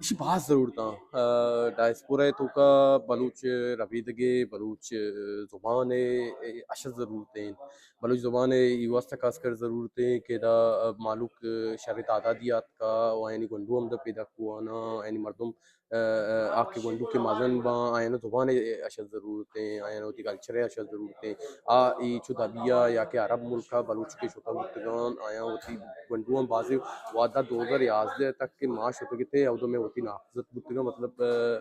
बलूची बाज़ ज़रूरतां डायस्पोरा तो का बलूच रवीदगे बलूच ज़ुबान अशद ज़रूरतें बलूच ज़ुबान युवस्त खासकर ज़रूरतें के दा मालूक शर तादादियात का वायनी गुंडू हम दा पैदा कुआना यानी मर्दम आके गुंडू के माजन बा आयन ज़ुबान अशद ज़रूरतें आयन होती कल्चर अशद ज़रूरतें आ ई चुदाबिया या के अरब मुल्क का बलूच के शुता मुतगान आया होती गुंडू बाज़ी वादा 2011 तक के माश होते किते अवदो में होती नाफजत बुतगा मतलब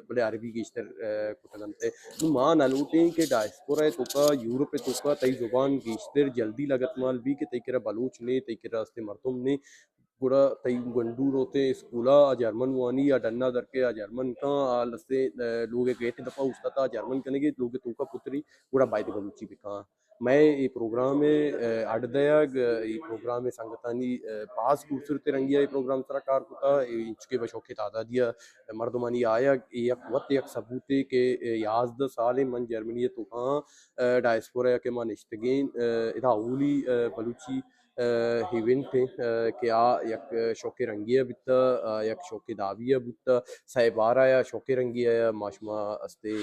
बड़े अरबी की इश्तर कुतगनते तो मां नलूटे के डायस्पोरा तो का यूरोप तो का तई जुबान की इश्तर जल्दी लगत माल भी के तई केरा बलूच ने तई केरा रास्ते मर्दुम ने पूरा तई गंडू रोते स्कूला जर्मन वानी या डन्ना दर के जर्मन का लस्ते लोग गेट दफा उस्ता जर्मन कने के लोग तो का पुत्री पूरा बाइट बलूची बिका मैं ये प्रोग्राम में अडदयग ये प्रोग्राम में संगतानी पास खूबसूरत रंगिया ये प्रोग्राम सरा कार होता इंचके बशोके तादादिया मर्दमानी आया एक वक्त एक सबूते के 11 साल मन जर्मनी तो हाँ डायस्पोरा के मान इश्तगीन इधा उली बलूची इवेंट क्या यक शौके रंगिया बिता यक शौके दाविया बिता साहिबारा या शौके रंगिया या माशमा अस्ते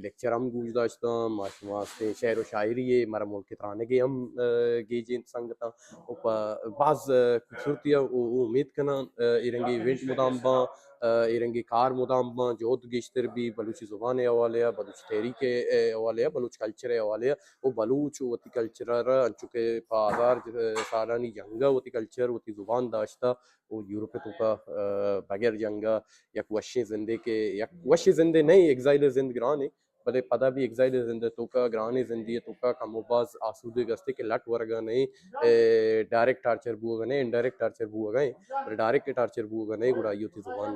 लेक्चर हम गूंज दाश्ता माशमा अस्ते शेर व शायरी ये मरा मुल्क के तराने के हम गेजिन संगता बाज खूबसूरतिया उम्मीद करना इरंगी इवेंट मुदाम बा इरंगी कार मुदाम बा जोत गिश्तर भी बलूची जुबान हवाले बलूच तहरीक हवाले बलूच कल्चर हवाले वो बलूच वती कल्चर अंचुके पादार सालानी जंगा वती कल्चर वती जुबान दाश्ता वो यूरोप तो का बगैर जंगा यक वशी जिंदे के यक वशी जिंदे नहीं एग्जाइल जिंद ग्राने बले पदा भी एग्जाइल जिंदे तो का ग्राने जिंदगी तो का कमोबाज आसूदे गस्ते के लट वर्गा नहीं डायरेक्ट टार्चर बुआ नहीं इनडायरेक्ट टार्चर बुआ गए डायरेक्ट टार्चर बुआ नहीं गुड़ा युति जुबान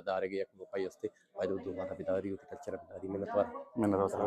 दारे के यक मोपाई अस्ते वाइदो दोबारा बिदारी युति कल्चर बिदारी में नतवार